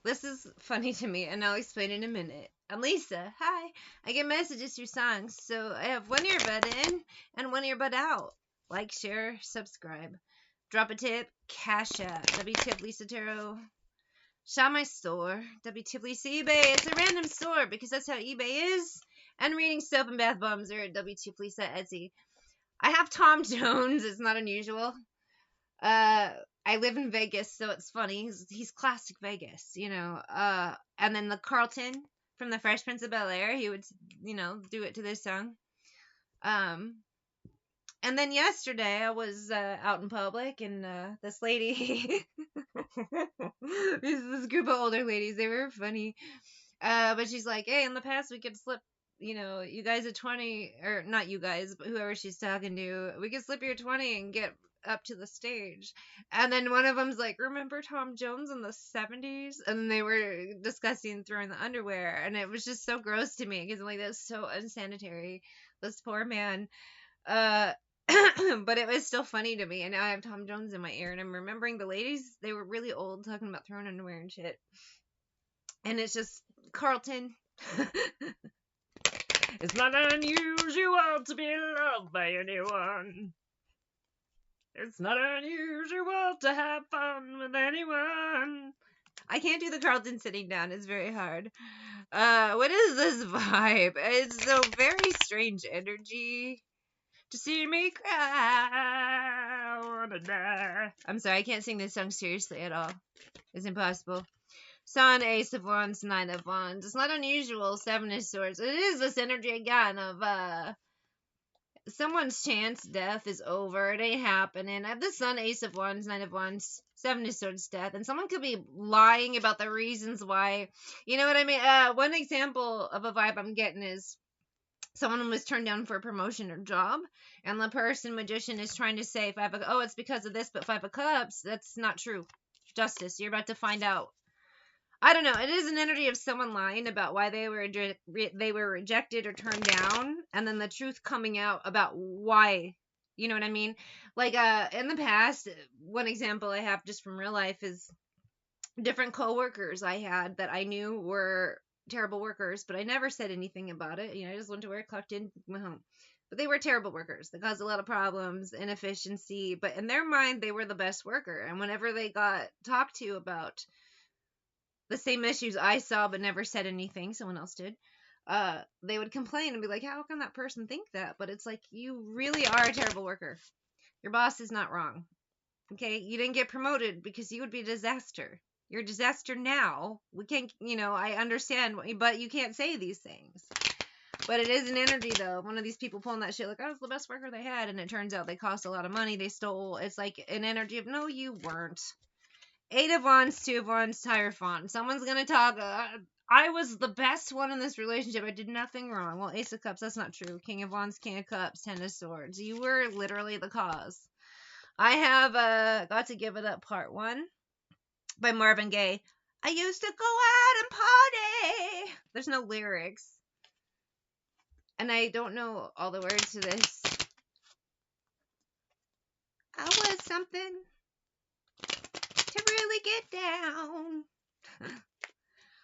This is funny to me, and I'll explain in a minute. I'm Lisa. Hi. I get messages through songs, so I have one earbud in and one earbud out. Like, share, subscribe. Drop a tip, cash out. wtfLisa Tarot. Shop my store, wtfLisa eBay. It's a random store because that's how eBay is. And reading soap and bath bombs are at wtfLisa Etsy. I have Tom Jones. It's not unusual. I live in Vegas, so it's funny. He's classic Vegas, you know. And then the Carlton from the Fresh Prince of Bel-Air, he would, do it to this song. And then yesterday I was out in public, and this lady, this group of older ladies, they were funny. But she's like, hey, in the past we could slip, you guys at 20, or not you guys, but whoever she's talking to, we could slip your 20 and get up to the stage. And then one of them's like, remember Tom Jones in the 70s? And then they were discussing throwing the underwear, and it was just so gross to me because I'm like, that's so unsanitary, this poor man. But it was still funny to me, and now I have Tom Jones in my ear, and I'm remembering the ladies, they were really old, talking about throwing underwear and shit. And it's just Carlton. It's not unusual to be loved by anyone. It's not unusual to have fun with anyone. I can't do the Carlton sitting down. It's very hard. What is this vibe? It's so very strange energy. To see me cry, I wanna die. I'm sorry, I can't sing this song seriously at all. It's impossible. Sun, Ace of Wands, Nine of Wands. It's not unusual. Seven of Swords. It is this energy again of someone's chance death is over. It ain't happening. I have the Sun, Ace of Wands, Nine of Wands, Seven of Swords death, and someone could be lying about the reasons why. You know what I mean? One example of a vibe I'm getting is someone was turned down for a promotion or job, and the person magician is trying to say it's because of this, but Five of Cups, that's not true. Justice, you're about to find out. I don't know. It is an energy of someone lying about why they were rejected or turned down, and then the truth coming out about why. You know what I mean? Like in the past, one example I have just from real life is different coworkers I had that I knew were terrible workers, but I never said anything about it. I just went to work, clocked in, went home. But they were terrible workers. They caused a lot of problems, inefficiency, but in their mind, they were the best worker. And whenever they got talked to about the same issues I saw but never said anything, someone else did, they would complain and be like, how can that person think that? But it's like, you really are a terrible worker. Your boss is not wrong. Okay? You didn't get promoted because you would be a disaster. You're a disaster now. We can't, I understand, but you can't say these things. But it is an energy, though. One of these people pulling that shit like, I was the best worker they had, and it turns out they cost a lot of money. They stole. It's like an energy of, no, you weren't. Eight of Wands, Two of Wands, Hierophant. Someone's going to talk, I was the best one in this relationship. I did nothing wrong. Well, Ace of Cups, that's not true. King of Wands, King of Cups, Ten of Swords. You were literally the cause. I have Got to Give It Up Part 1 by Marvin Gaye. I used to go out and party. There's no lyrics. And I don't know all the words to this. I was something to really get down.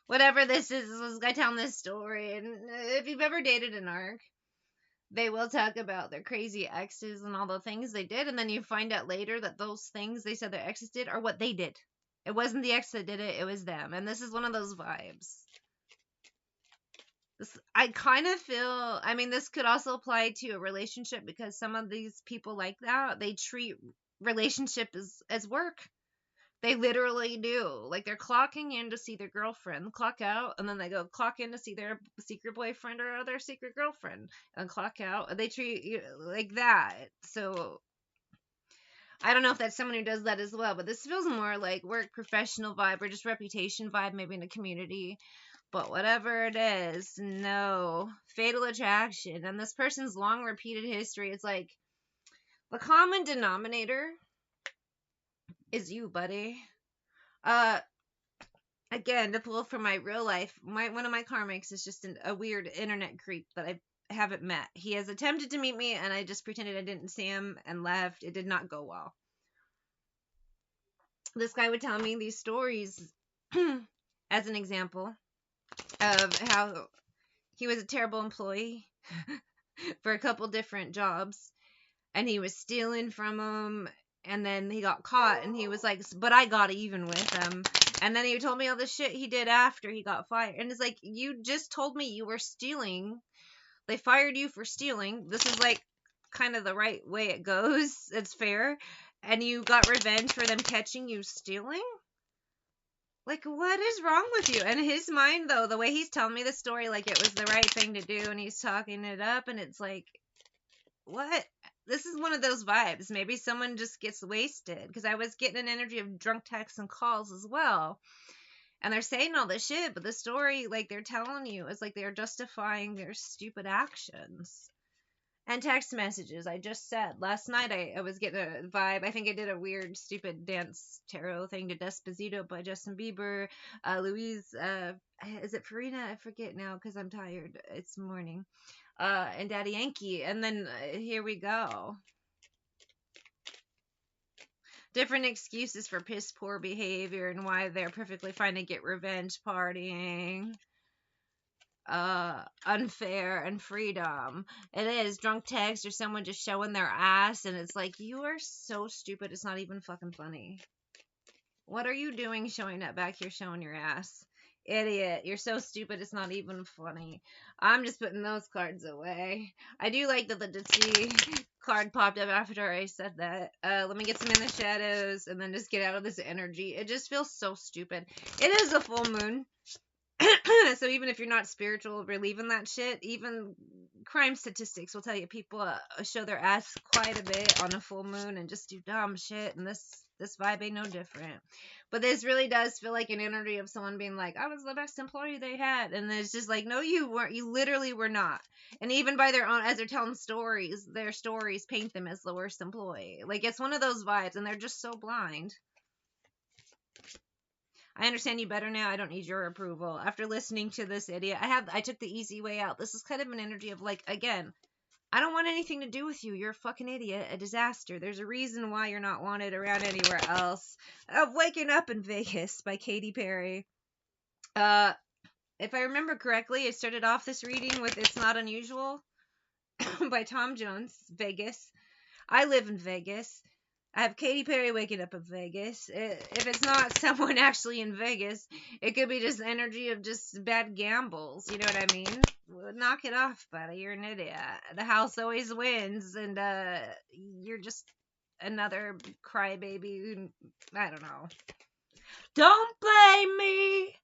Whatever this is this guy telling this story. And if you've ever dated an arc, they will talk about their crazy exes and all the things they did. And then you find out later that those things they said their exes did are what they did. It wasn't the ex that did it. It was them. And this is one of those vibes. I kind of feel, this could also apply to a relationship because some of these people like that, they treat relationship as work. They literally do. Like, they're clocking in to see their girlfriend, clock out, and then they go clock in to see their secret boyfriend or their secret girlfriend, and clock out. And they treat you like that. So, I don't know if that's someone who does that as well, but this feels more like work, professional vibe, or just reputation vibe, maybe in a community. But whatever it is, no. Fatal attraction. And this person's long repeated history, it's like, the common denominator is you, buddy. Again, to pull from my real life, one of my karmics is just a weird internet creep that I haven't met. He has attempted to meet me, and I just pretended I didn't see him and left. It did not go well. This guy would tell me these stories, as an example of how he was a terrible employee for a couple different jobs, and he was stealing from them, and then he got caught, and he was like, but I got even with him. And then he told me all the shit he did after he got fired. And it's like, you just told me you were stealing. They fired you for stealing. This is like kind of the right way it goes. It's fair. And you got revenge for them catching you stealing? Like, what is wrong with you? And his mind, though, the way he's telling me the story, like it was the right thing to do, and he's talking it up, and it's like, what? This is one of those vibes. Maybe someone just gets wasted, because I was getting an energy of drunk texts and calls as well. And they're saying all this shit, but the story, like they're telling you, is like they're justifying their stupid actions. And text messages, I just said. Last night I was getting a vibe. I think I did a weird, stupid dance tarot thing to Despacito by Justin Bieber. Louise, is it Farina? I forget now because I'm tired. It's morning. And Daddy Yankee. And then here we go. Different excuses for piss poor behavior and why they're perfectly fine to get revenge partying. Unfair and freedom. It is drunk text or someone just showing their ass, and it's like, you are so stupid, it's not even fucking funny. What are you doing showing up back here showing your ass? Idiot, you're so stupid, it's not even funny. I'm just putting those cards away. I do like that the Ditzy card popped up after I said that. Let me get some in the shadows and then just get out of this energy. It just feels so stupid. It is a full moon. So even if you're not spiritual, believing that shit, even crime statistics will tell you people show their ass quite a bit on a full moon and just do dumb shit, and this vibe ain't no different. But this really does feel like an energy of someone being like, I was the best employee they had, and it's just like, no, you weren't. You literally were not. And even by their own, as they're telling stories, their stories paint them as the worst employee. Like, it's one of those vibes, and they're just so blind. I understand you better now. I don't need your approval. After listening to this idiot, I took the easy way out. This is kind of an energy of like, again, I don't want anything to do with you. You're a fucking idiot, a disaster. There's a reason why you're not wanted around anywhere else. Waking Up in Vegas by Katy Perry. If I remember correctly, I started off this reading with It's Not Unusual by Tom Jones, Vegas. I live in Vegas. I have Katy Perry Waking Up in Vegas. If it's not someone actually in Vegas, it could be just energy of just bad gambles. You know what I mean? Knock it off, buddy. You're an idiot. The house always wins, and you're just another crybaby. I don't know. Don't blame me.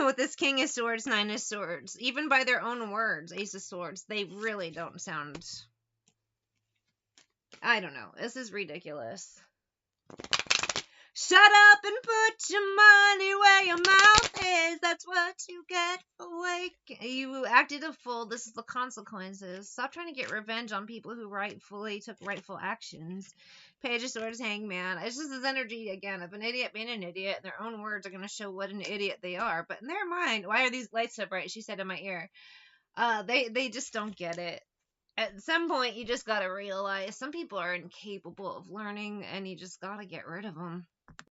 With this King of Swords, Nine of Swords, even by their own words, Ace of Swords, they really don't sound... I don't know. This is ridiculous. Shut up and put your money where your mouth is. That's what you get for waking. You acted a fool. This is the consequences. Stop trying to get revenge on people who rightfully took rightful actions. Page of Swords, Hangman. It's just this energy, again, of an idiot being an idiot. And their own words are going to show what an idiot they are. But in their mind, why are these lights so bright? She said in my ear. They just don't get it. At some point, you just gotta realize some people are incapable of learning, and you just gotta get rid of them.